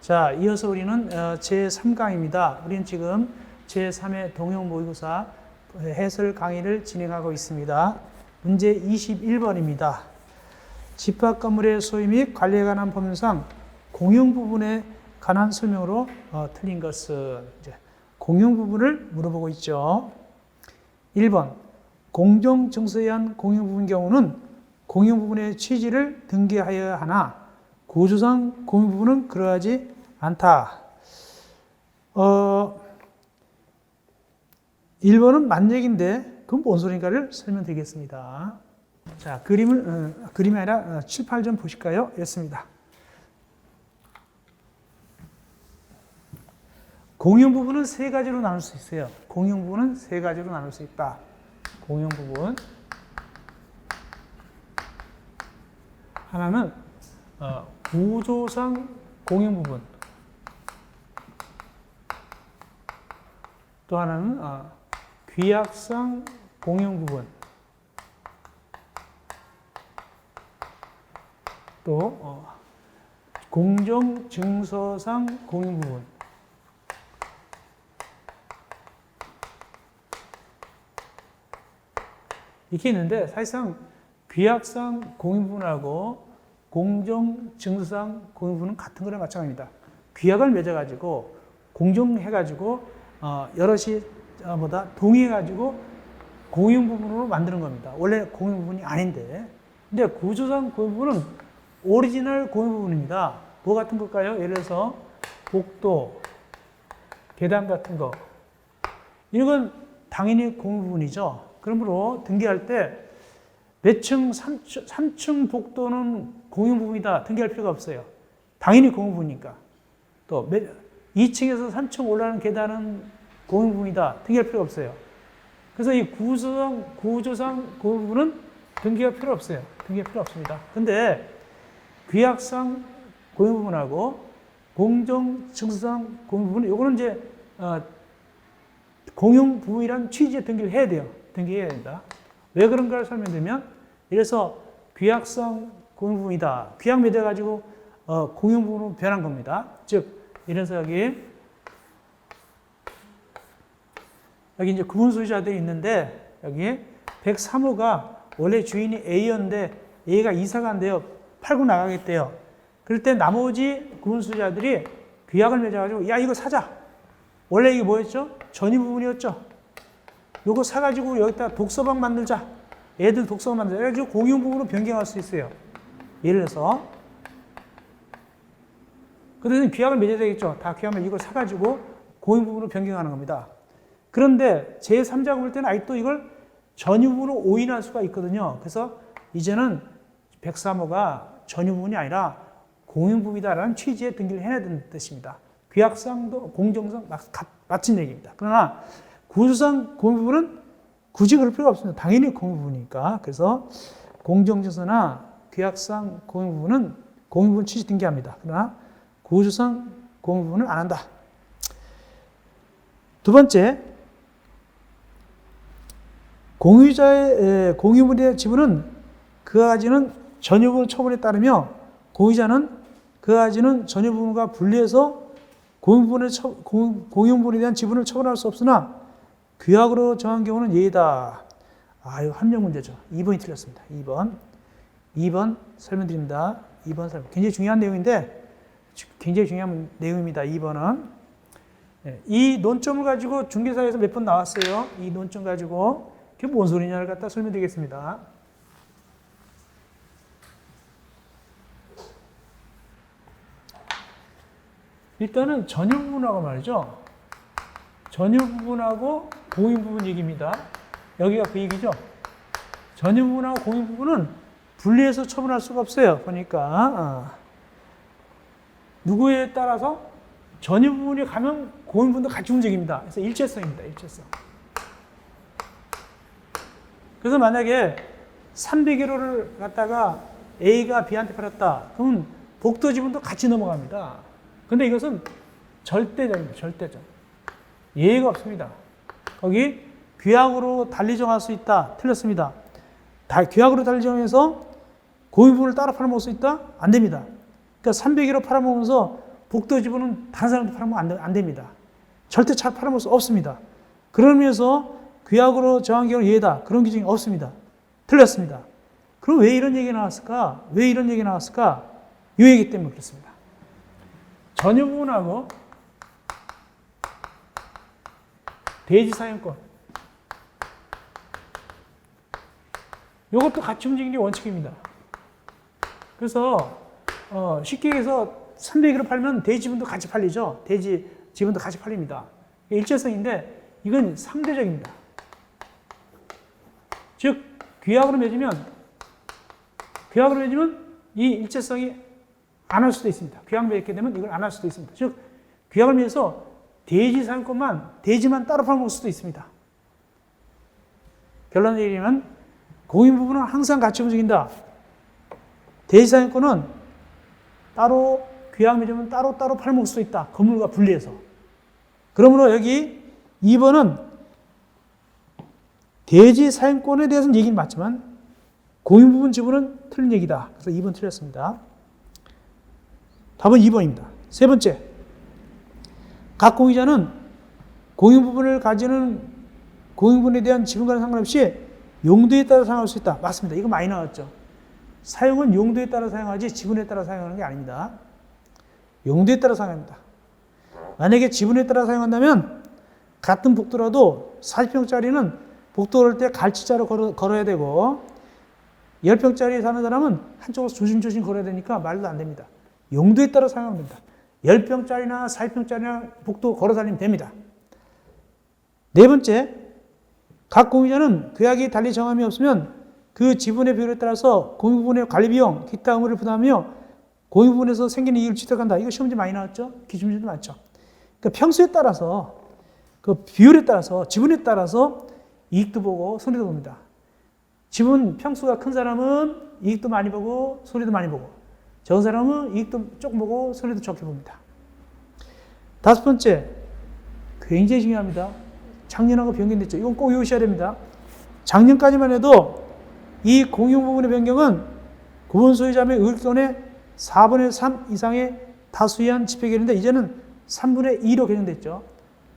자, 이어서 우리는 제3강입니다. 우리는 지금 제3회 동형 모의고사 해설 강의를 진행하고 있습니다. 문제 21번입니다. 집합 건물의 소유 및 관리에 관한 법률상 공용 부분에 관한 설명으로 틀린 것은 이제 공용 부분을 물어보고 있죠. 1번 공정 증서에 의한 공용 부분 경우는 공용 부분의 취지를 등기하여야 하나 구조상 공용 부분은 그러하지 않다. 1번은 만약인데 그건 뭔 소린가를 설명드리겠습니다. 자, 그림이 아니라 칠판 좀 보실까요? 였습니다. 공용 부분은 세 가지로 나눌 수 있어요. 공용 부분은 세 가지로 나눌 수 있다. 공용 부분. 하나는 구조상 공용 부분. 또 하나는 규약상 공용 부분. 또 공정 증서상 공용 부분. 이렇게 있는데 사실상 규약상 공용 부분하고 공정 증서상 공용 부분은 같은 거랑 마찬가지입니다. 규약을 맺어가지고 공정해가지고 여럿이 보다 동의해가지고 공용 부분으로 만드는 겁니다. 원래 공용 부분이 아닌데. 근데 구조상 공용 부분은 오리지널 공용 부분입니다. 뭐 같은 걸까요? 예를 들어서 복도, 계단 같은 거. 이건 당연히 공용 부분이죠. 그러므로 등기할 때 몇 층, 3층 복도는 공용 부분이다. 등기할 필요가 없어요. 당연히 공용 부분이니까. 또 2층에서 3층 올라가는 계단은 공용 부분이다. 등기할 필요가 없어요. 그래서 이 구조상 공용 부분은 등기가 필요 없어요. 등기가 필요 없습니다. 근데 규약상 공용 부분하고 공정 증서상 공용 부분, 요거는 이제 공용 부분이란 취지에 등기를 해야 돼요. 등기해야 된다. 왜 그런가를 설명드리면, 이래서 규약상 공용 부분이다. 규약 맺어가지고 공용 부분으로 변한 겁니다. 즉, 이래서 여기 이제 구분 소유자들이 있는데, 여기 103호가 원래 주인이 A였는데 A가 이사 간대요. 팔고 나가겠대요. 그럴 때 나머지 구분 소유자들이 규약을 맺어가지고 야, 이거 사자. 원래 이게 뭐였죠? 전유 부분이었죠. 요거 사가지고 여기다 독서방 만들자. 애들 독서방 만들자. 그래가지고 공용 부분으로 변경할 수 있어요. 예를 들어서. 그래서 규약을 맺어야 되겠죠. 다 규약을 이걸 사가지고 공용 부분으로 변경하는 겁니다. 그런데 제3자가 볼 때는 아직도 이걸 전유 부분으로 오인할 수가 있거든요. 그래서 이제는 103호가 전유 부분이 아니라 공용 부분이다라는 취지의 등기를 해야 된다는 뜻입니다. 규약상도 공정상 맞춘 얘기입니다. 그러나 구조상 공용 부분은 굳이 그럴 필요가 없습니다. 당연히 공용 부분이니까. 그래서 공정증서나 규약상 공용 부분은 공용 부분 취지 등기합니다. 그러나 구조상 공용 부분은 안 한다. 두 번째, 공유자의 공유물의 지분은 그와 같이는 전유 부분 처분에 따르며 공유자는 그와 같이는 전유 부분과 분리해서 공용 부분에 대한 지분을 처분할 수 없으나 규약으로 정한 경우는 예의다. 이거 함정 문제죠. 2번이 틀렸습니다. 2번 설명드립니다. 2번 설명. 굉장히 중요한 내용인데, 굉장히 중요한 내용입니다. 2번은. 이 논점을 가지고 중개사에서 몇 번 나왔어요. 이 논점 가지고. 그게 뭔 소리냐를 갖다 설명드리겠습니다. 일단은 전유 부분하고 말이죠. 전유 부분하고 공유 부분 얘기입니다. 여기가 그 얘기죠. 전유 부분하고 공유 부분은 분리해서 처분할 수가 없어요. 보니까 누구에 따라서 전유 부분이 가면 공유 부분도 같이 움직입니다. 그래서 일체성입니다. 일체성. 그래서 만약에 300kg를 갖다가 A가 B한테 팔았다. 그러면 복도 지분도 같이 넘어갑니다. 근데 이것은 절대적입니다. 절대적. 예의가 없습니다. 거기 규약으로 달리 정할 수 있다. 틀렸습니다. 규약으로 달리 정해서 공유 부분을 따로 팔아먹을 수 있다? 안 됩니다. 그러니까 300kg 팔아먹으면서 복도 지분은 다른 사람도 팔으면 안 됩니다. 절대 잘 팔아먹을 수 없습니다. 그러면서 규약으로 정한 경우는 예다. 그런 규정이 없습니다. 틀렸습니다. 그럼 왜 이런 얘기가 나왔을까? 왜 이런 얘기가 나왔을까? 이 얘기 때문에 그렇습니다. 전유 부분하고 대지 사용권. 이것도 같이 움직이는 게 원칙입니다. 그래서 쉽게 얘기해서 300으로 팔면 대지 지분도 같이 팔리죠. 대지 지분도 같이 팔립니다. 일체성인데 이건 상대적입니다. 즉 규약으로 맺으면 이 일체성이 안 할 수도 있습니다. 규약 맺게 되면 이걸 안 할 수도 있습니다. 즉 규약을 맺어서 대지 사용권만 대지만 따로 팔아먹을 수도 있습니다. 결론을 얘기하면 공인 부분은 항상 같이 움직인다. 대지 사용권은 따로 규약 맺으면 따로 팔아먹을 수도 있다. 건물과 분리해서. 그러므로 여기 2번은 대지 사용권에 대해서는 얘기는 맞지만 공인 부분 지분은 틀린 얘기다. 그래서 2번 틀렸습니다. 답은 2번입니다. 세 번째, 각 공유자는 공인 부분을 가지는 공인 부분에 대한 지분과는 상관없이 용도에 따라 사용할 수 있다. 맞습니다. 이거 많이 나왔죠. 사용은 용도에 따라 사용하지 지분에 따라 사용하는 게 아닙니다. 용도에 따라 사용합니다. 만약에 지분에 따라 사용한다면 같은 복도라도 40평짜리는 복도 걸을 때 갈치자로 걸어야 되고 10평짜리 사는 사람은 한쪽으로 조심조심 걸어야 되니까 말도 안 됩니다. 용도에 따라 사용하면 됩니다. 10평짜리나 40평짜리나 복도 걸어 다니면 됩니다. 네 번째, 각 공유자는 규약이 달리 정함이 없으면 그 지분의 비율에 따라서 공유부분의 관리비용, 기타 의무를 부담하며 공유부분에서 생기는 이익을 취득한다. 이거 시험지 많이 나왔죠? 기출문제도 많죠. 그러니까 평수에 따라서 그 비율에 따라서 지분에 따라서 이익도 보고 손해도 봅니다. 지분 평수가 큰 사람은 이익도 많이 보고 손해도 많이 보고 적은 사람은 이익도 조금 보고 손해도 적게 봅니다. 다섯 번째, 굉장히 중요합니다. 작년하고 변경됐죠. 이건 꼭 외우셔야 됩니다. 작년까지만 해도 이 공유 부분의 변경은 구분 소유자 및 의견의 4분의 3 이상의 다수에 의한 집회 결의인데 이제는 3분의 2로 개정됐죠.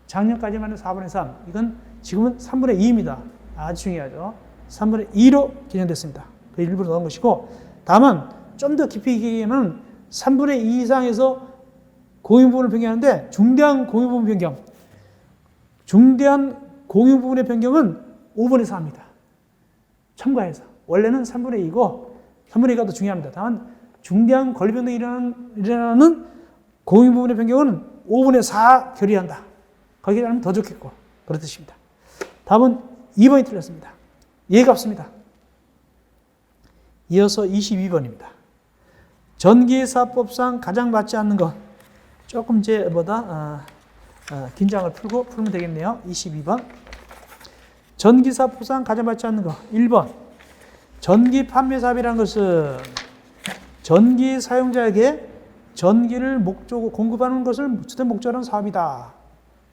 작년까지만 해도 4분의 3. 이건 지금은 3분의 2입니다. 아주 중요하죠. 3분의 2로 개정됐습니다. 그 일부러 넣은 것이고, 다만 좀 더 깊이 얘기하면 3분의 2 이상에서 공유 부분을 변경하는데 중대한 공유 부분 변경. 중대한 공유 부분의 변경은 5분의 4입니다. 첨가해서. 원래는 3분의 2고 3분의 2가 더 중요합니다. 다만 중대한 권리 변동이 일어나는 공유 부분의 변경은 5분의 4 결의한다. 거기에 하면 더 좋겠고 그런 뜻입니다. 답은 2번이 틀렸습니다. 예가 없습니다. 이어서 22번입니다. 전기사법상 가장 맞지 않는 것. 조금 제보다 긴장을 풀면 되겠네요. 22번. 전기사법상 가장 맞지 않는 것. 1번. 전기 판매 사업이라는 것은 전기 사용자에게 전기를 공급하는 것을 주된 목적으로 하는 사업이다.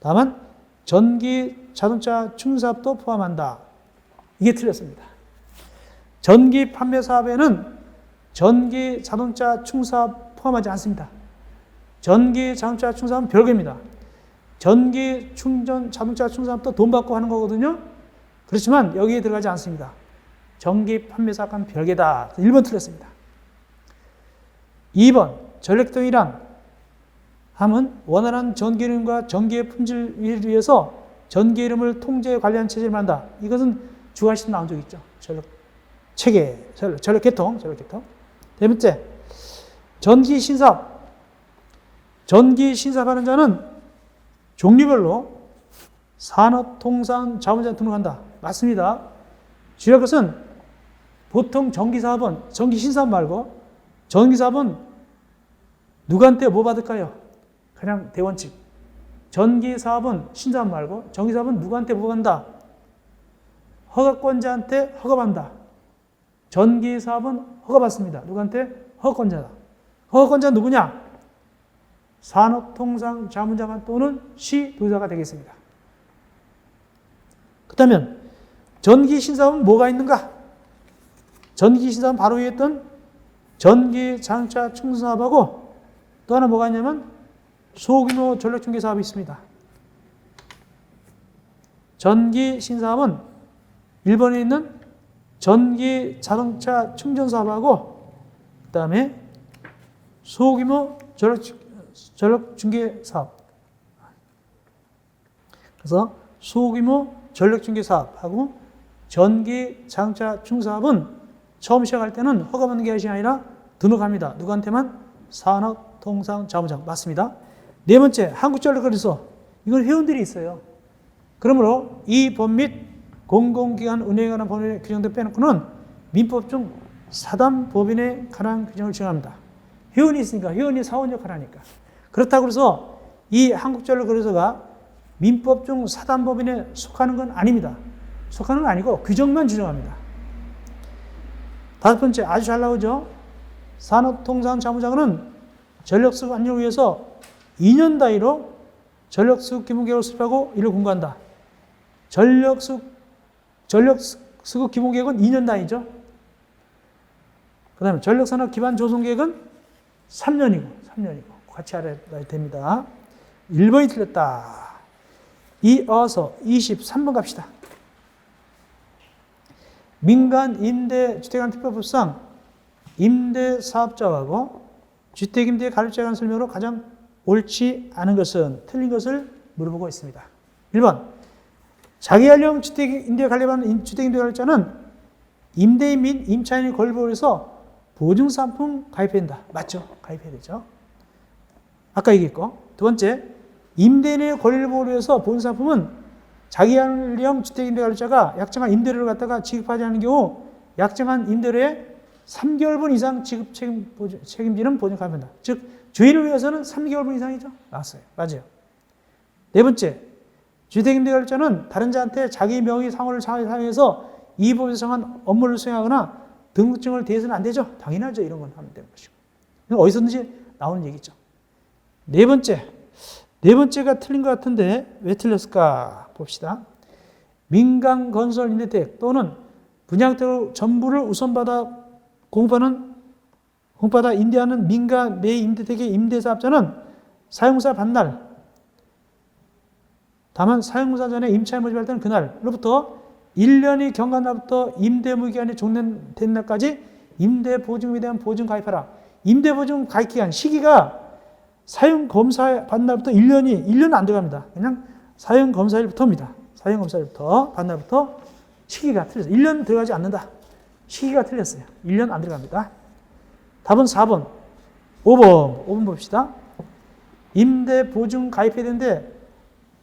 다만 전기 자동차 충사업도 포함한다. 이게 틀렸습니다. 전기 판매 사업에는 전기 자동차 충사업 포함하지 않습니다. 전기 자동차 충사업은 별개입니다. 전기 충전 자동차 충사업도 돈 받고 하는 거거든요. 그렇지만 여기에 들어가지 않습니다. 전기 판매 사업과는 별개다. 1번 틀렸습니다. 2번 전력동이란 함은 원활한 전기 이름과 전기의 품질을 위해서 전기 이름을 통제 관리하는 체제를 만든다. 이것은 주관식 나온 적 있죠. 전력 체계, 전력 계통. 네 번째, 전기 신사업. 전기 신사업하는 자는 종류별로 산업, 통상, 자원자 등록한다. 맞습니다. 주요한 것은 보통 전기사업은 전기 신사업 말고 전기사업은 누구한테 뭐 받을까요? 그냥 대원칙. 전기사업은 신사업 말고 전기사업은 누구한테 뭐 받는다? 허가권자한테 허가받는다. 전기사업은 허가받습니다. 누구한테? 허가권자다. 허가권자는 누구냐? 산업통상 자문자만 또는 시도지사가 되겠습니다. 그렇다면 전기신사업은 뭐가 있는가? 전기신사업은 바로 위에 있던 전기자동차 충전사업하고 또 하나 뭐가 있냐면 소규모 전력중개 사업이 있습니다. 전기 신사업은 일본에 있는 전기 자동차 충전 사업하고 그 다음에 소규모 전력중개 사업. 그래서 소규모 전력중개 사업하고 전기 자동차 충전 사업은 처음 시작할 때는 허가받는 것이 아니라 등록합니다. 누구한테만? 산업통상자원부장. 맞습니다. 네 번째, 한국전력거래소. 이건 회원들이 있어요. 그러므로 이 법 및 공공기관 운영에 관한 법률의 규정들 빼놓고는 민법 중 사단법인에 관한 규정을 정합니다. 회원이 있으니까 회원이 사원 역할을 하니까. 그렇다고 해서 이 한국전력거래소가 민법 중 사단법인에 속하는 건 아닙니다. 속하는 건 아니고 규정만 규정합니다. 다섯 번째, 아주 잘 나오죠. 산업통상자원부장은 전력수급 안정을 위해서 2년 단위로 전력수급 기본계획을 수립하고 이를 공고한다. 전력수급 기본계획은 2년 단위죠. 그 다음에 전력산업 기반 조성계획은 3년이고 같이 알아야 됩니다. 1번이 틀렸다. 이어서 23번 갑시다. 민간 임대주택관 특별법상 임대사업자하고 주택임대 가입자에 관한 설명으로 가장 옳지 않은 것은 틀린 것을 물어보고 있습니다. 1번, 자기연령 주택임대에 관련한 주택임대관리자는 임대인 및 임차인의 권리를 보호해서 보증상품 가입해야 된다. 맞죠? 가입해야 되죠. 아까 얘기했고. 두 번째, 임대인의 권리를 보호해서 보증상품은 자기연령 주택임대관리자가 약정한 임대료를 갖다가 지급하지 않는 경우 약정한 임대료의 3개월분 이상 지급 책임지는 보증 가입한다. 즉 주인을 위해서는 3개월분 이상이죠. 나왔어요. 맞아요. 네 번째, 주택임대관리자는 다른 자한테 자기 명의 상호를 사용해서 이 법에서 정한 업무를 수행하거나 등록증을 대해서는 안 되죠. 당연하죠. 이런 건 하면 되는 것이고. 어디서든지 나오는 얘기죠. 네 번째가 틀린 것 같은데 왜 틀렸을까 봅시다. 민간 건설 임대택 또는 분양택 전부를 우선받아 공급받아 임대하는 민간 매 임대택의 임대사업자는 사용사 반날, 다만 사용사 전에 임차인 모집할 때는 그날로부터 1년이 경과한 날부터 임대무기간이 종료된 날까지 임대보증금에 대한 보증 가입하라. 임대보증 가입기간 시기가 사용검사 받는 날부터 1년은 안 들어갑니다. 그냥 사용검사일부터입니다. 사용검사일부터 받는 날부터 시기가 틀렸어요. 1년 들어가지 않는다. 시기가 틀렸어요. 1년 안 들어갑니다. 답은 4번. 5번 봅시다. 임대보증 가입해야 되는데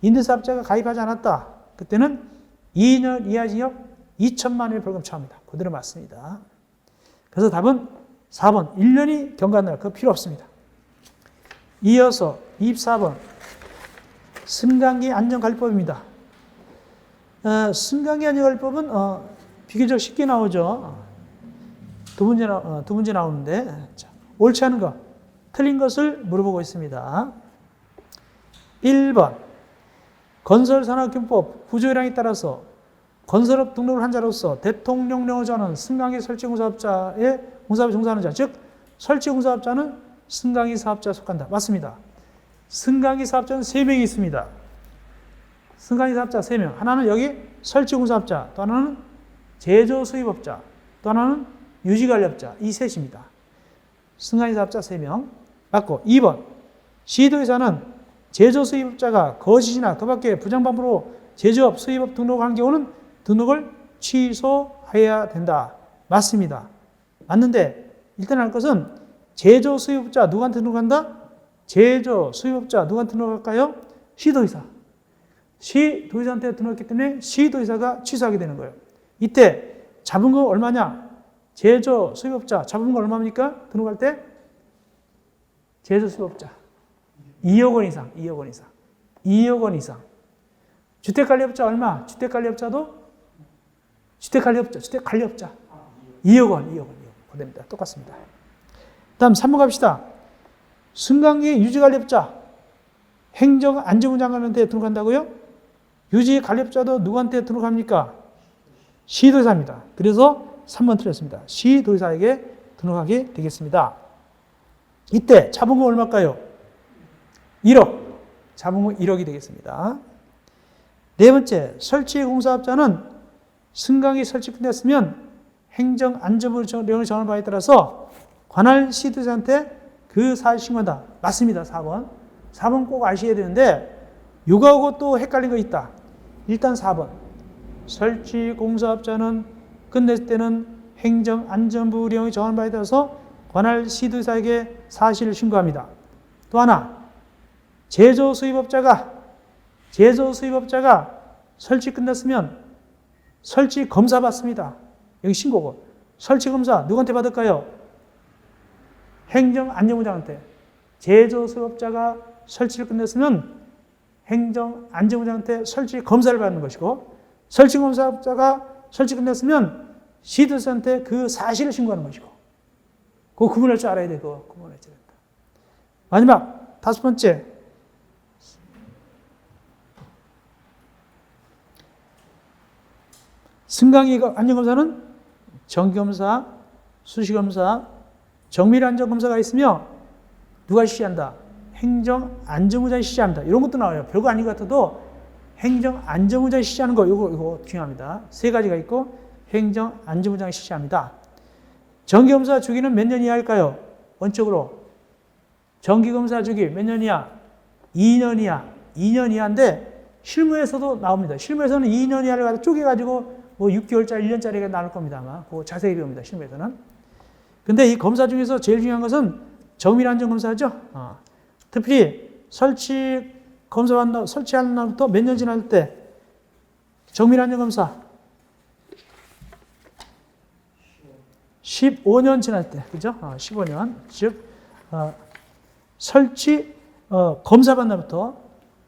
임대사업자가 가입하지 않았다. 그때는 2년 이하 징역 2천만 원의 벌금 처합니다. 그대로 맞습니다. 그래서 답은 4번. 1년이 경과한 날. 그거 필요 없습니다. 이어서 24번. 승강기 안전관리법입니다. 승강기 안전관리법은 비교적 쉽게 나오죠. 두 문제 나오는데 자, 옳지 않은 것, 틀린 것을 물어보고 있습니다. 1번 건설산업기본법 구조조량에 따라서 건설업 등록을 한 자로서 대통령령을 정하는 승강기 설치공사업자의 공사업에 종사하는 자, 즉 설치공사업자는 승강기 사업자에 속한다. 맞습니다. 승강기 사업자는 3명이 있습니다. 승강기 사업자 3명. 하나는 여기 설치공사업자, 또 하나는 제조수입업자, 또 하나는 유지관리업자. 이 셋입니다. 승강기 사업자 3명. 맞고 2번 시도의사는 제조수입업자가 거짓이나 그 밖에 부정방법으로 제조업, 수입업 등록을 한 경우는 등록을 취소해야 된다. 맞습니다. 맞는데 일단 할 것은 제조 수입업자 누구한테 등록한다? 제조 수입업자 누구한테 등록할까요? 시도의사. 시도의사한테 등록했기 때문에 시도의사가 취소하게 되는 거예요. 이때 자본금 얼마냐? 제조 수입업자 자본금 얼마입니까? 등록할 때 제조 수입업자 2억 원 이상, 2억 원 이상, 2억 원 이상. 주택관리업자 얼마? 주택관리업자 2억 원. 그됩니다. 똑같습니다. 다음 3번 갑시다. 승강기 유지관리업자 행정 안전부 장관한테 등록한다고요? 유지관리업자도 누구한테 등록합니까? 시도의사입니다. 그래서 3번 틀렸습니다. 시도의사에게 등록하게 되겠습니다. 이때 자본금 얼마일까요? 1억. 잡으면 1억이 되겠습니다. 네 번째, 설치공사업자는 승강기 설치 끝냈으면 행정안전부령의 정한 바에 따라서 관할 시도자한테 그 사실 신고한다. 맞습니다. 4번. 4번 꼭 아셔야 되는데 이거하고 또 헷갈린 거 있다. 일단 4번. 설치공사업자는 끝냈을 때는 행정안전부령의 정한 바에 따라서 관할 시도자에게 사실을 신고합니다. 또 하나, 제조수입업자가 설치 끝났으면 설치 검사 받습니다. 여기 신고고. 설치 검사 누구한테 받을까요? 행정안전부장한테. 제조수입업자가 설치를 끝냈으면 행정안전부장한테 설치 검사를 받는 것이고, 설치검사업자가 설치 끝냈으면 시도자한테 그 사실을 신고하는 것이고, 그거 구분할 줄 알아야 돼. 그거 구분할 줄 알아야 돼. 마지막 5번째, 승강기 안전검사는 정기검사, 수시검사, 정밀안전검사가 있으며 누가 실시한다? 행정안전부장이 실시합니다. 이런 것도 나와요. 별거 아닌 것 같아도 행정안전부장이 실시하는 거 이거 중요합니다. 세 가지가 있고 행정안전부장이 실시합니다. 정기검사 주기는 몇 년 이하일까요? 원칙으로 정기검사 주기 몇 년 이하? 2년 이하. 2년 이하인데 실무에서도 나옵니다. 실무에서는 2년 이하를 가지고 쪼개가지고 뭐 6개월짜리, 1년짜리가 나올 겁니다. 아마. 그거 자세히 배웁니다. 실무에서는. 근데 이 검사 중에서 제일 중요한 것은 정밀안전검사죠. 특히 설치하는 날부터 몇 년 지날 때 정밀안전검사 15년 지날 때, 그죠? 15년. 즉, 설치, 검사 받는 날부터,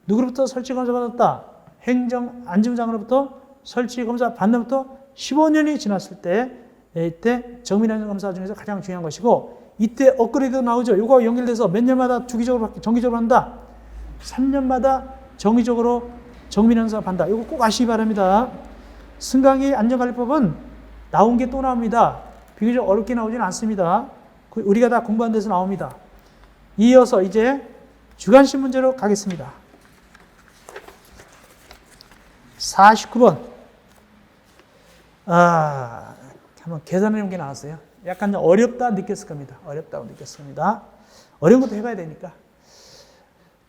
누구로부터 설치 검사 받았다? 행정안전부장으로부터 설치 검사 받는 날부터 15년이 지났을 때, 이때 정밀안전검사 중에서 가장 중요한 것이고, 이때 업그레이드 나오죠. 이거 연결돼서 몇 년마다 정기적으로 한다. 3년마다 정기적으로 정밀안전사 한다. 이거 꼭 아시기 바랍니다. 승강기 안전관리법은 나온 게 또 나옵니다. 비교적 어렵게 나오지는 않습니다. 우리가 다 공부한 데서 나옵니다. 이어서 이제 주관식 문제로 가겠습니다. 49번. 한번 계산해 본 게 나왔어요. 약간 어렵다 느꼈을 겁니다. 어렵다고 느꼈을 겁니다. 어려운 것도 해봐야 되니까.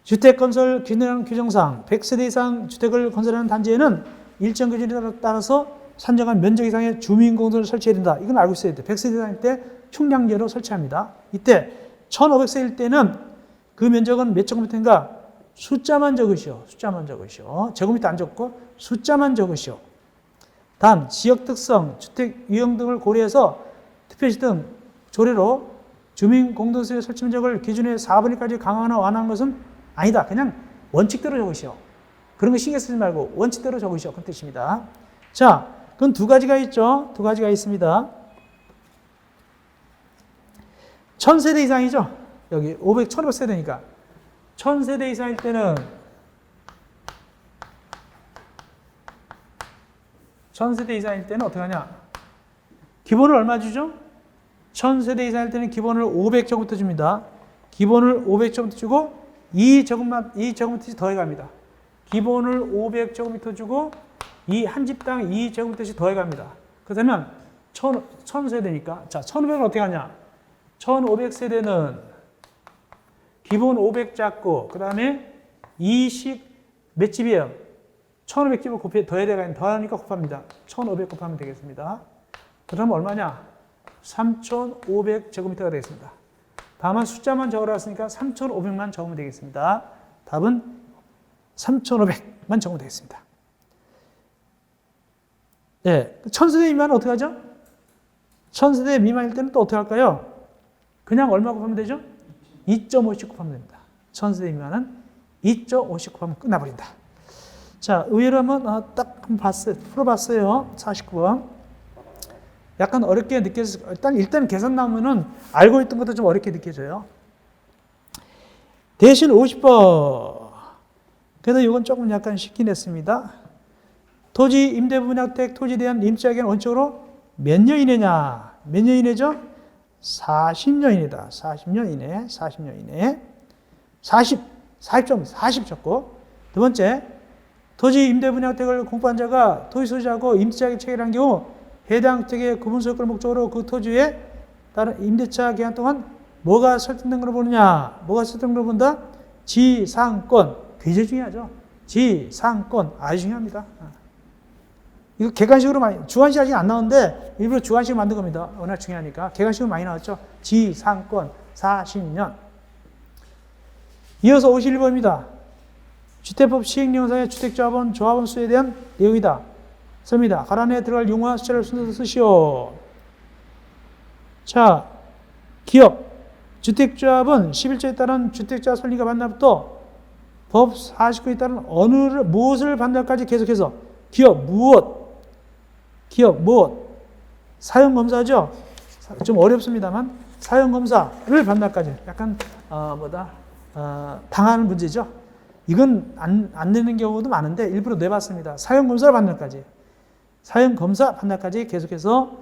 주택건설 규정상 100세대 이상 주택을 건설하는 단지에는 일정 기준에 따라서 산정한 면적 이상의 주민공동을 설치해야 된다. 이건 알고 있어야 돼요. 100세대 이상일 때 총량제로 설치합니다. 이때 1500세일 때는 그 면적은 몇 제곱미터인가? 숫자만 적으시오. 제곱미터 안 적고 숫자만 적으시오. 단, 지역 특성, 주택 유형 등을 고려해서 특별시 등 조례로 주민공동시설 설치 면적을 기준의 4분의 1까지 강화하거나 완화하는 것은 아니다. 그냥 원칙대로 적으시오. 그런 거 신경 쓰지 말고 원칙대로 적으시오. 그런 뜻입니다. 자, 그건 두 가지가 있죠. 두 가지가 있습니다. 1000세대 이상이죠. 여기 1500세대니까. 1000세대 이상일 때는 1000세대 이상일 때는 어떻게 하냐? 기본을 얼마 주죠? 1000세대 이상일 때는 기본을 500제곱미터 줍니다. 기본을 500제곱미터 주고 2제곱미터씩 더해갑니다. 기본을 500제곱미터 주고 이 한 집당 2제곱미터씩 더해갑니다. 그렇다면 1000세대니까 자 1500은 어떻게 하냐? 1500세대는 기본 500 잡고 그 다음에 2씩 몇 집이에요? 1500집을 더하니까 곱합니다. 1500 곱하면 되겠습니다. 그러면 얼마냐? 3500제곱미터가 되겠습니다. 다만 숫자만 적으라 했으니까 3500만 적으면 되겠습니다. 답은 3500만 적으면 되겠습니다. 네, 1000세대 미만은 어떻게 하죠? 1000세대 미만일 때는 또 어떻게 할까요? 그냥 얼마 곱하면 되죠? 2.5씩 곱하면 됩니다. 1000세대 미만은 2.5씩 곱하면 끝나버린다. 자, 의외로 한번 딱 풀어봤어요. 49번. 약간 어렵게 느껴져요. 일단 계산 나오면은 알고 있던 것도 좀 어렵게 느껴져요. 대신 50번. 그래도 이건 조금 약간 쉽긴 했습니다. 토지 임대 분양택 토지에 대한 임차계는 원칙으로 몇 년 이내냐? 몇 년 이내죠? 40년 이내다. 40년 이내. 40년 이내. 40 적고. 두 번째, 토지 임대 분양 혜택을 공부한 자가 토지 소유자하고 임대차에 체결한 경우 해당 혜택의 구분소유권 목적으로 그 토지에 따른 임대차 기간 동안 뭐가 설정된 걸로 보느냐? 뭐가 설정된 걸로 본다? 지상권. 굉장히 중요하죠. 지상권. 아주 중요합니다. 이거 객관식으로 많이, 주관식 아직 안 나오는데 일부러 주관식으로 만든 겁니다. 워낙 중요하니까. 객관식으로 많이 나왔죠. 지상권. 40년. 이어서 51번입니다. 주택법 시행령상의 주택조합원, 조합원 수에 대한 내용이다. 씁니다. 가란에 들어갈 용어와 숫자를 순서대로 쓰시오. 자, 기업. 주택조합은 11조에 따른 주택자 설립과 반납부터 법 49에 따른 무엇을 반납까지 계속해서 기업 무엇 사용검사죠. 좀 어렵습니다만 사용검사를 반납까지 약간 당하는 문제죠. 이건 안 내는 경우도 많은데 일부러 내봤습니다. 사용검사 반납까지 사용검사 반납까지 계속해서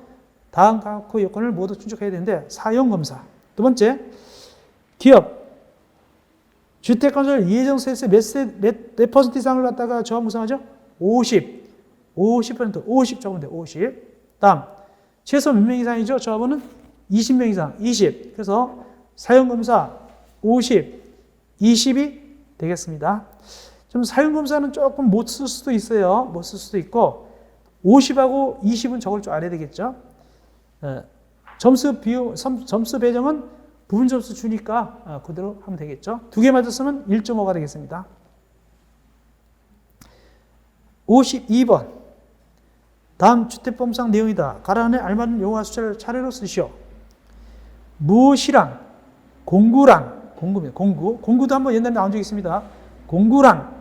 다음 각 요건을 모두 충족해야 되는데 사용검사. 두 번째, 기업 주택건설 예정세세 몇 퍼센트 이상을 갖다가 저항 구성하죠? 50% 50 적으면 돼요. 50. 다음, 최소 몇 명 이상이죠? 조합원은 20명 이상, 20. 그래서 사용검사 50, 20이 되겠습니다. 좀 사용검사는 조금 못 쓸 수도 있어요. 못 쓸 수도 있고, 50하고 20은 적을 줄 알아야 되겠죠? 점수 배정은 부분 점수 주니까 그대로 하면 되겠죠? 두 개 맞았으면 1.5가 되겠습니다. 52번. 다음 주택법상 내용이다. 가란에 알맞은 용어와 숫자를 차례로 쓰시오. 무엇이랑 공구랑 공구입니다. 공구도 한번 옛날에 나온 적이 있습니다. 공구랑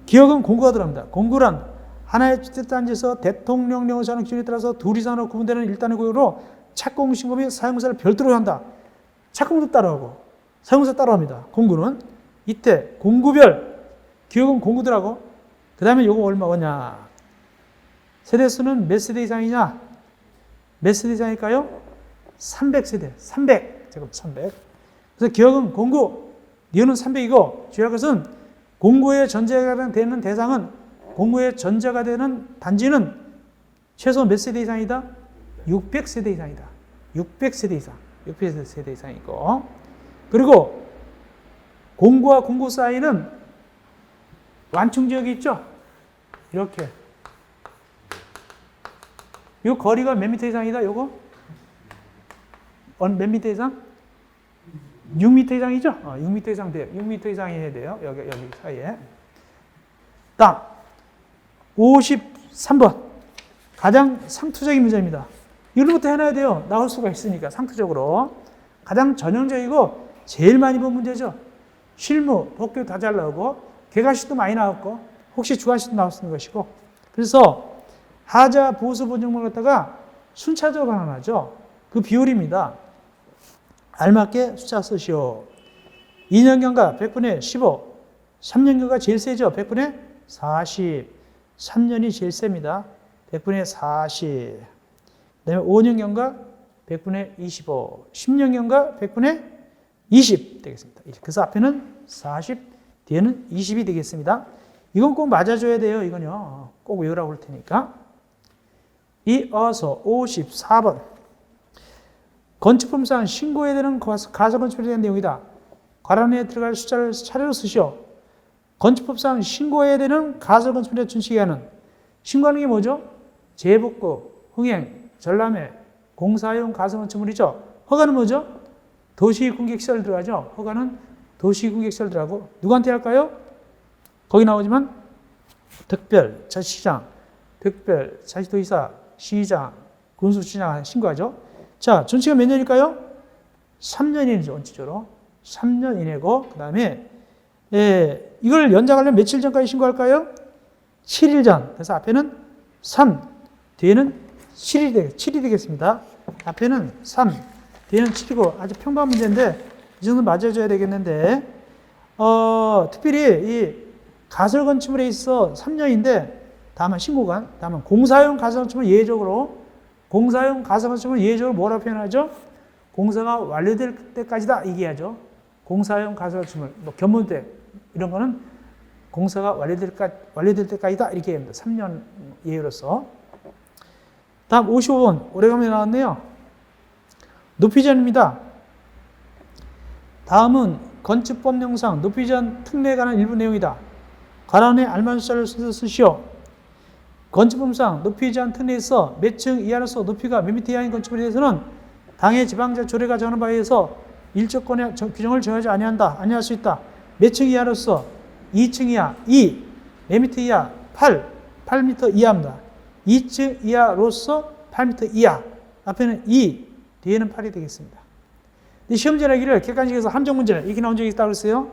기억은 공구가 들어갑니다. 공구랑 하나의 주택단지에서 대통령령을 정하는 기준에 따라서 둘 이상으로 구분되는 일단의 구역으로 착공신고 및 사용공사를 별도로 한다. 착공도 따라하고 사용공사 따라합니다. 공구는 이때 공구별 기억은 공구더라고. 그 다음에 요거 얼마냐? 세대수는 몇 세대 이상이냐? 몇 세대 이상일까요? 300세대. 300. 잠깐 300. 그래서 기억은 공구, 니은은 300이고 주의할 것은 공구의 전제가 되는 대상은 공구의 전제가 되는 단지는 최소 몇 세대 이상이다? 600세대 이상이다. 600세대 이상. 600세대 이상이고. 그리고 공구와 공구 사이는 완충지역이 있죠? 이렇게. 이 거리가 몇 미터 이상이다, 요거? 몇 미터 이상? 6미터 이상이죠? 6미터 이상 돼요. 6미터 이상이 해야 돼요. 여기 사이에. 다음, 53번. 가장 상투적인 문제입니다. 이걸부터 해놔야 돼요. 나올 수가 있으니까, 상투적으로. 가장 전형적이고, 제일 많이 본 문제죠. 실무, 복교 다 잘 나오고, 개가식도 많이 나왔고, 혹시 주관식도 나왔는 것이고. 그래서, 하자, 보수, 본정만 갖다가 순차적으로 반환하죠. 그 비율입니다. 알맞게 숫자 쓰시오. 2년경과 100분의 15. 3년경과 제일 세죠. 100분의 40. 3년이 제일 셉니다. 100분의 40. 그 다음에 5년경과 100분의 25. 10년경과 100분의 20 되겠습니다. 그래서 앞에는 40, 뒤에는 20이 되겠습니다. 이건 꼭 맞아줘야 돼요. 이건요. 꼭 외우라고 할 테니까. 이어서 54번. 건축법상 신고해야 되는 가설건축에 대한 내용이다. 괄안에 들어갈 숫자를 차례로 쓰시오. 건축법상 신고해야 되는 가설건축에 준칙하는 신고하는 게 뭐죠? 재복구, 흥행, 전람회, 공사용 가설건축물이죠. 허가는 뭐죠? 도시공객시설 들어가죠. 허가는 도시공객시설 들어가고 누구한테 할까요? 거기 나오지만 특별자치시장, 특별자치도지사, 시장, 군수시장 신고하죠. 자, 전치가 몇 년일까요? 3년이죠, 원칙적으로. 3년 이내고, 그 다음에, 이걸 연장하려면 며칠 전까지 신고할까요? 7일 전. 그래서 앞에는 3, 뒤에는 7이 되겠습니다. 앞에는 3, 뒤에는 7이고, 아주 평범한 문제인데, 이 정도 맞아줘야 되겠는데, 특별히 이 가설건축물에 있어 3년인데, 다만 신고관, 다만 공사용 가설건축물 예외적으로 공사용 가설건축물 예외적으로 뭐라고 표현하죠? 공사가 완료될 때까지다 얘기하죠. 공사용 가설주물, 뭐 견문대 이런 거는 공사가 완료될 때까지다 이렇게 합니다. 3년 예외로서. 다음 55번 오래간만에 나왔네요. 높이전입니다. 다음은 건축법령상 높이전 특례에 관한 일부 내용이다. 가로안에 알맞은 숫자를 쓰시오. 건축법상 높이전 특례에서 몇 층 이하로서 높이가 몇 미터 이하인 건축물에 대해서는 당의 지방자 조례가 정하는 바에 의해서 일조권의 규정을 정하지 아니할 수 있다. 몇 층 이하로서 2층 이하, 2, 몇 미터 이하, 8미터 이하입니다. 2층 이하로서 8미터 이하. 앞에는 2, 뒤에는 8이 되겠습니다. 시험 전화기를 객관식에서 함정 문제를 이렇게 나온 적이 있다고 했어요.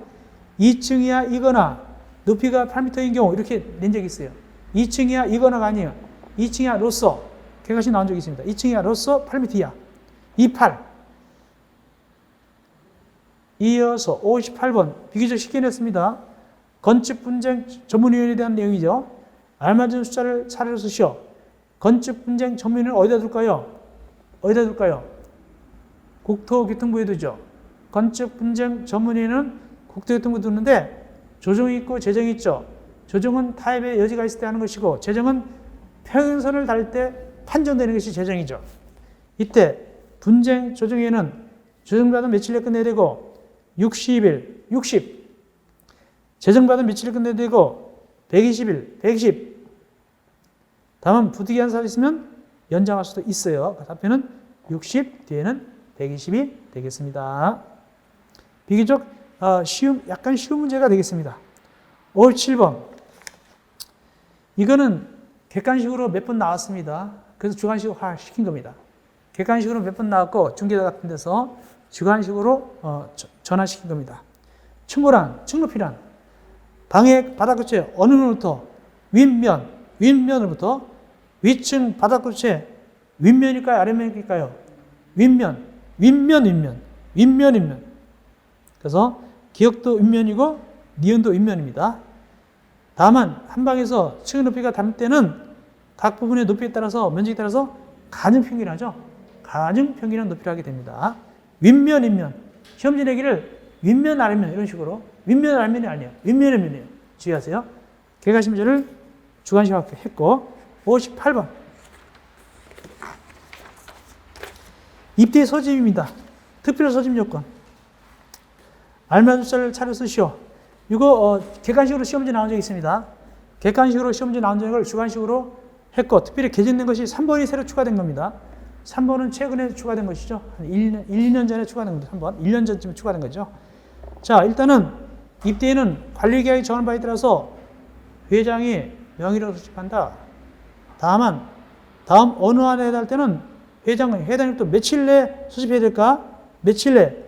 2층 이하이거나 높이가 8m인 경우 이렇게 낸 적이 있어요. 2층 이하이거나가 아니에요. 2층 이하로서 객관식 나온 적이 있습니다. 2층 이하로서 8m 이하. 28. 이어서 58번 비교적 쉽게 냈습니다. 건축분쟁 전문위원회에 대한 내용이죠. 알맞은 숫자를 차례로 쓰시오. 건축분쟁 전문위원회는 어디다 둘까요? 어디다 둘까요? 국토교통부에 두죠. 건축분쟁 전문위원회는 국토교통부에 두는데 조정이 있고 재정이 있죠. 조정은 타협의 여지가 있을 때 하는 것이고 재정은 평행선을 달 때 판정되는 것이 재정이죠. 이때 분쟁 조정위원회는 조정받은 며칠 내에 끝내야 되고 60일, 60. 재정받은 며칠 끝내야 되고 120일, 120. 다음은 부득이한 사안이 있으면 연장할 수도 있어요. 답변은 60, 뒤에는 120이 되겠습니다. 비교적 약간 쉬운 문제가 되겠습니다. 57번. 이거는 객관식으로 몇 번 나왔습니다. 그래서 주관식으로 시킨 겁니다. 객관식으로 몇 번 나왔고 중개사 같은 데서 주관식으로 전환시킨 겁니다. 층고란, 층높이란 방의 바닥끝에 어느 면부터 윗면으로부터 위층 바닥끝에 윗면일까요? 아랫면일까요? 윗면. 그래서 기역도 윗면이고 니은도 윗면입니다. 다만 한 방에서 층 높이가 닿을 때는 각 부분의 높이에 따라서 면적에 따라서 가중평균하죠. 가중평균한 높이를 하게 됩니다. 윗면. 시험지 내기를 윗면, 아랫면 이런 식으로 윗면, 아랫면이 아니에요. 윗면의 면이에요. 주의하세요. 개괄시 문제를 주관식으로 했고 58번. 입대 소집입니다. 특별 소집 요건. 알맞은 숫자를 차려 쓰시오. 이거 객관식으로 시험지 나온 적이 있습니다. 객관식으로 시험지 나온 적을 주관식으로 했고 특별히 개정된 것이 3번이 새로 추가된 겁니다. 3번은 최근에 추가된 것이죠. 1, 2년 전에 추가된 겁니다. 3번. 1년 전쯤에 추가된 거죠. 자, 일단은 입대에는 관리계약이 정하는 바에 따라서 회장이 명의로 수집한다. 다음 어느 안에 해당할 때는 회장이 또 며칠 내에 수집해야 될까? 며칠 내에.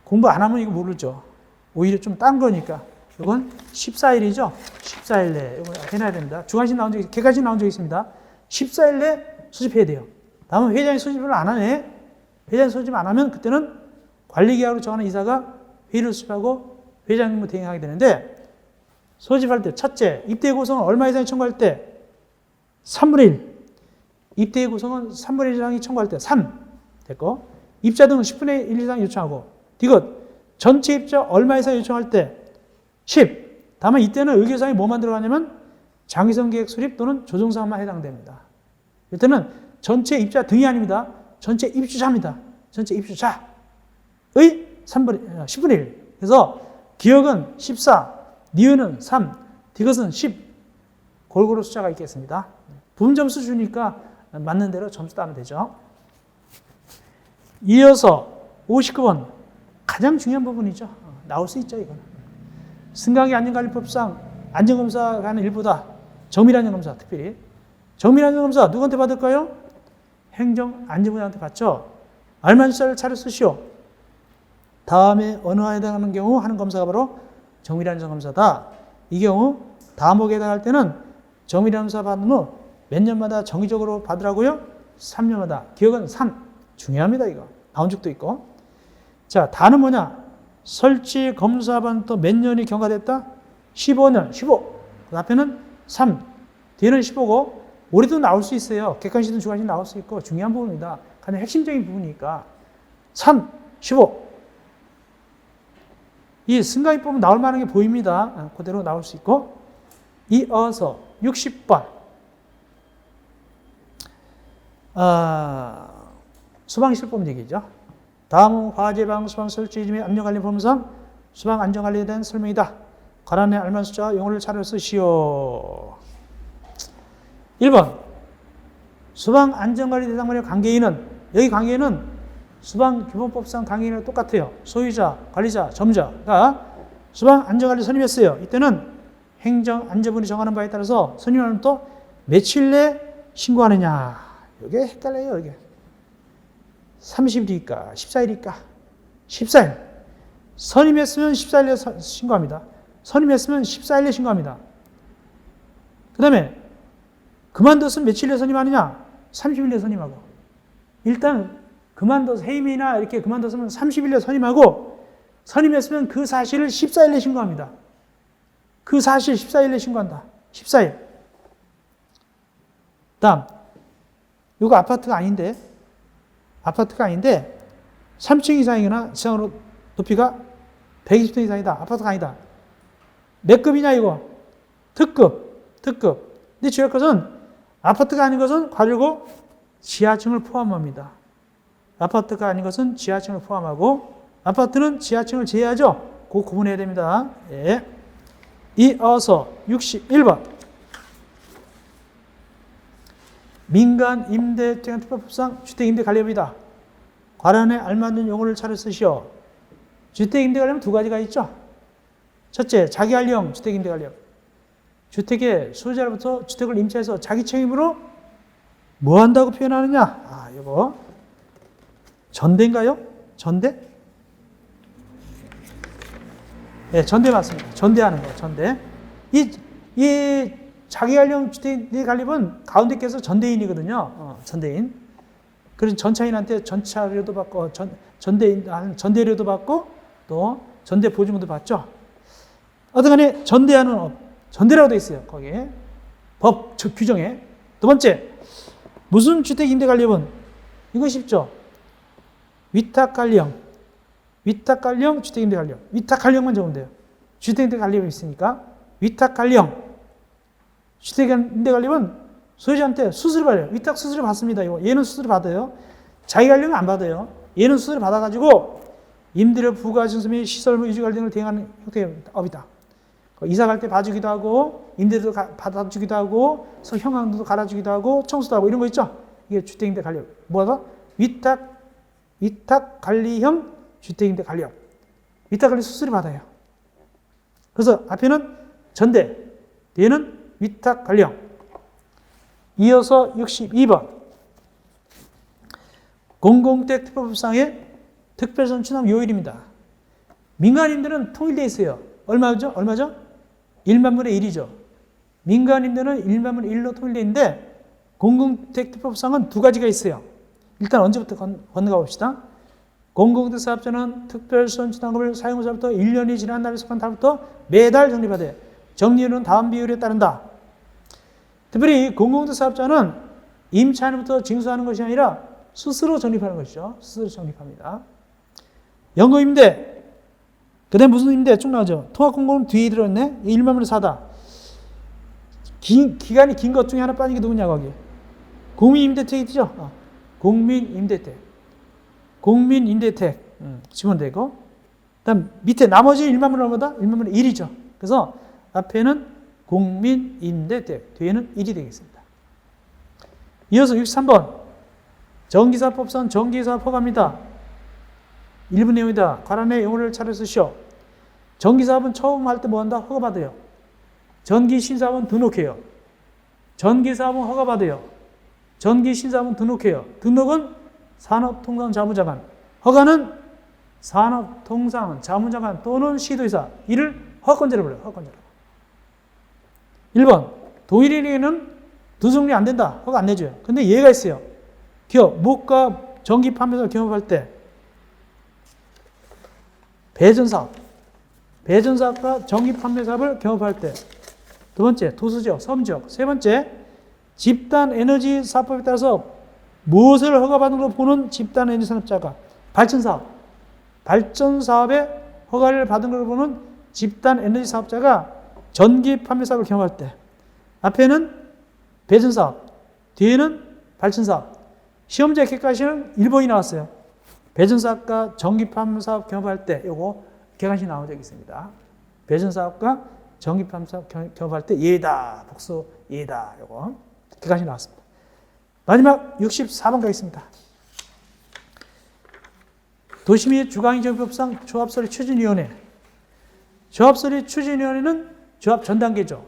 공부 안 하면 이거 모르죠. 오히려 좀 딴 거니까. 이건 14일이죠. 14일 내에 이거 해놔야 됩니다. 주관식 나온 적이, 객관식 나온 적이 있습니다. 14일 내에 수집해야 돼요. 다음은 회장이 수집을 안 하네. 회장이 수집 안 하면 그때는 관리계약으로 정하는 이사가 회의를 수집하고 회장님을 대행하게 되는데 소집할 때 첫째, 입대 구성은 얼마 이상이 청구할 때 3분의 1. 입대 구성은 3분의 1 이상이 청구할 때 3. 됐고 입자 등은 10분의 1 이상 요청하고 디귿 전체 입자 얼마 이상 요청할 때 10. 다만 이때는 의결사항이 뭐만 들어가냐면 장기성 계획 수립 또는 조정사항만 해당됩니다. 이때는 전체 입자 등이 아닙니다. 전체 입주자입니다. 전체 입주자의 10분의 1. 그래서 기역은 14, 니은은 3, 디귿은 10. 골고루 숫자가 있겠습니다. 부분 점수 주니까 맞는 대로 점수 따면 되죠. 이어서 59번. 가장 중요한 부분이죠. 나올 수 있죠, 이건. 승강기 안전관리법상 안전검사가 하는 일부다. 정밀안전검사, 특별히. 정밀안전검사 누구한테 받을까요? 행정안전부장한테 받죠. 알맞은 숫자를 차려 쓰시오. 다음에 어느 안에 해당하는 경우 하는 검사가 바로 정밀안전검사다. 이 경우 다목에 해당할 때는 정밀안전검사 받은 후 몇 년마다 정기적으로 받으라고요? 3년마다. 기억은 3. 중요합니다, 이거. 나온 적도 있고. 자, 다는 뭐냐? 설치 검사반 또 몇 년이 경과됐다? 15년, 15. 그 앞에는 3. 뒤에는 15고, 올해도 나올 수 있어요. 객관식이든 주관식 나올 수 있고, 중요한 부분입니다. 가장 핵심적인 부분이니까. 3, 15. 이 승강기법은 나올 만한 게 보입니다. 그대로 나올 수 있고. 이어서 60번. 수방실법 얘기죠. 다음은 화재방, 수방 설치 및 압력관리 법상 수방 안전관리에 대한 설명이다. 관한에 알맞은 숫자와 용어를 차려 쓰시오. 1번. 수방 안전관리 대상만의 관계인은, 여기 관계인은 수방기본법상 관계인이랑 똑같아요. 소유자, 관리자, 점자가 수방 안전관리 선임했어요. 이때는 행정안전부이 정하는 바에 따라서 선임하는 또 며칠 내 신고하느냐. 이게 헷갈려요, 이게. 30일일까? 14일일까? 14일. 선임했으면 14일에 신고합니다. 선임했으면 14일에 신고합니다. 그 다음에 그만뒀으면 며칠에 선임하느냐? 30일에 선임하고. 일단 그만둬서 해임이나 이렇게 그만뒀으면 30일에 선임하고, 선임했으면 그 사실을 14일에 신고합니다. 그 사실 14일에 신고한다. 14일. 다음, 이거 아파트가 아닌데 3층 이상이거나 지상으로 높이가 120층 이상이다. 아파트가 아니다. 몇 급이냐 이거? 특급. 근데 주의할 것은 아파트가 아닌 것은 가려고 지하층을 포함합니다. 아파트가 아닌 것은 지하층을 포함하고, 아파트는 지하층을 제외하죠. 그 구분해야 됩니다. 예. 이어서 61번. 민간 임대특별법상 주택임대관리법이다. 관한에 알맞는 용어를 차려 쓰시오. 주택임대관리법 두 가지가 있죠. 첫째, 자기관리형 주택임대관리법. 주택의 소유자로부터 주택을 임차해서 자기 책임으로 뭐 한다고 표현하느냐? 이거 전대인가요? 전대? 네, 전대 맞습니다. 전대하는 거, 전대. 이 자기관리형 주택임대관리법은 가운데 껴서 전대인이거든요. 전대인. 그래서 전차인한테 전차료도 받고, 전대료도 받고, 또 전대 보증금도 받죠. 어떤 간에 전대하는 업, 전대라고 되어 있어요. 거기에. 법 규정에. 두 번째, 무슨 주택임대관리법은? 이거 쉽죠. 위탁관리형 주택임대관리법. 위탁관리형만 적으면 돼요. 주택임대관리법이 있으니까. 위탁관리형 주택임대관리법은 소유자한테 수수료 받아요. 위탁 수수료 받습니다. 얘는 수수료 받아요. 자기관리형은 안 받아요. 얘는 수수료 받아가지고 임대료 부과 증서 및 시설 유지관리 등을 대행하는 형태의 업이다. 이사 갈 때 봐주기도 하고, 임대료도 받아주기도 하고, 형광등도 갈아주기도 하고, 청소도 하고, 이런 거 있죠? 이게 주택임대 관리업. 뭐가? 위탁관리형 주택임대 관리업. 위탁관리 수수료 받아요. 그래서 앞에는 전대, 뒤에는 위탁관리형. 이어서 62번. 공공택특별법상의 특별선출납 요일입니다. 민간임대는 통일되어 있어요. 얼마죠? 1만분의 1이죠. 민간임대는 1만분의 1로 통일되어 있는데, 공공택특별법상은 두 가지가 있어요. 일단 언제부터 건너가 봅시다. 공공택사업자는 특별선출납금을 사용자부터 1년이 지난 날에 속한 달부터 매달 적립하되, 적립은 다음 비율에 따른다. 특별히 공공택사업자는 임차인부터 징수하는 것이 아니라 스스로 적립하는 것이죠. 스스로 적립합니다. 연금임대, 그 다음에 무슨 임대 쭉 나오죠. 통합공고는 뒤에 들어있네. 1만분의 4다. 기간이 긴 것 중에 하나 빠진 게 누구냐, 거기. 국민임대택이 있죠. 국민임대택. 지원 되고. 그 다음 밑에 나머지 1만분의 얼마다? 1만분의 1이죠. 그래서 앞에는 국민임대택, 뒤에는 1이 되겠습니다. 이어서 63번. 전기사법상 전기사업 허가입니다. 일부 내용이다. 관한의 용어를 차려 쓰시오. 전기사업은 처음 할 때 뭐 한다? 허가받아요. 전기신사업은 등록해요. 전기사업은 허가받아요. 전기신사업은 등록해요. 등록은 산업통상자문장관. 허가는 산업통상자문장관 또는 시도의사. 이를 허가권자로 불러요. 허가권자로. 1번. 동일인에게는 두 종류 안 된다. 허가 안 내줘요. 근데 예가 있어요. 기업, 목과 전기 판매사 경험할 때 배전사업과 전기 판매 사업을 경험할 때. 두 번째, 도시지역, 섬지역. 세 번째, 집단 에너지 사업법에 따라서 무엇을 허가받은 걸로 보는 집단 에너지 산업자가 발전 사업에 허가를 받은 걸 보면 집단 에너지 사업자가 전기 판매 사업을 경험할 때 앞에는 배전 사업, 뒤에는 발전 사업. 시험자 객관식은 1번이 나왔어요. 배전 사업과 전기 판매 사업 경험할 때 요거 객관식 나온 적이 있습니다. 배전 사업과 전기 판매 사업 경험할 때 예다, 복수 예다. 요거 객관식 나왔습니다. 마지막 64번 가겠습니다. 도시및 주거환경정비법상 조합설립 추진위원회. 조합설립 추진위원회는 조합 전 단계죠.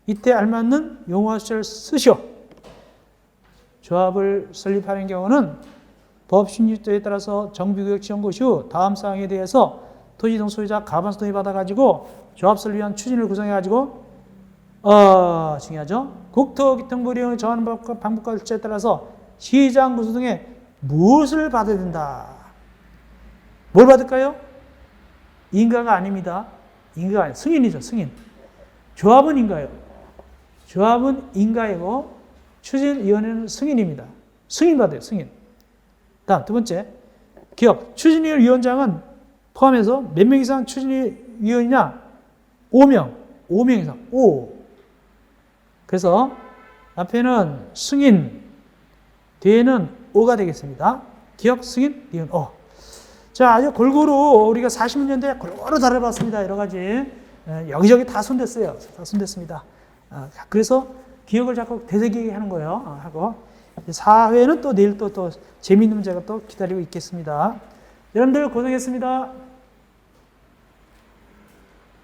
이때 알맞는 용어 수를 쓰시오. 조합을 설립하는 경우는 법 16조에 따라서 정비구역 지정 고시 후 다음 사항에 대해서 토지동 소유자 가반수 동의 받아가지고 조합 설립 위한 추진을 구성해가지고 중요하죠. 국토교통부령을 정하는 방법과 절차에 따라서 시장 군수 등에 무엇을 받아야 된다. 뭘 받을까요? 인가가 아닙니다. 인가가 아니에요. 승인이죠. 승인. 조합은 인가예요. 조합은 인가이고 추진위원회는 승인입니다. 승인 받아요. 승인. 다음 두 번째, 기업 추진위원장은 포함해서 몇 명 이상 추진위원이냐? 5명. 5명 이상. 5. 그래서 앞에는 승인, 뒤에는 5가 되겠습니다. 기업 승인, 니은 5. 자, 아주 골고루 우리가 40년대에 골고루 다뤄봤습니다. 여러 가지. 여기저기 다 손댔어요. 다 손댔습니다. 그래서 기억을 자꾸 되새기게 하는 거예요. 하고. 4회는 또 내일 또 재미있는 문제가 또 기다리고 있겠습니다. 여러분들 고생했습니다.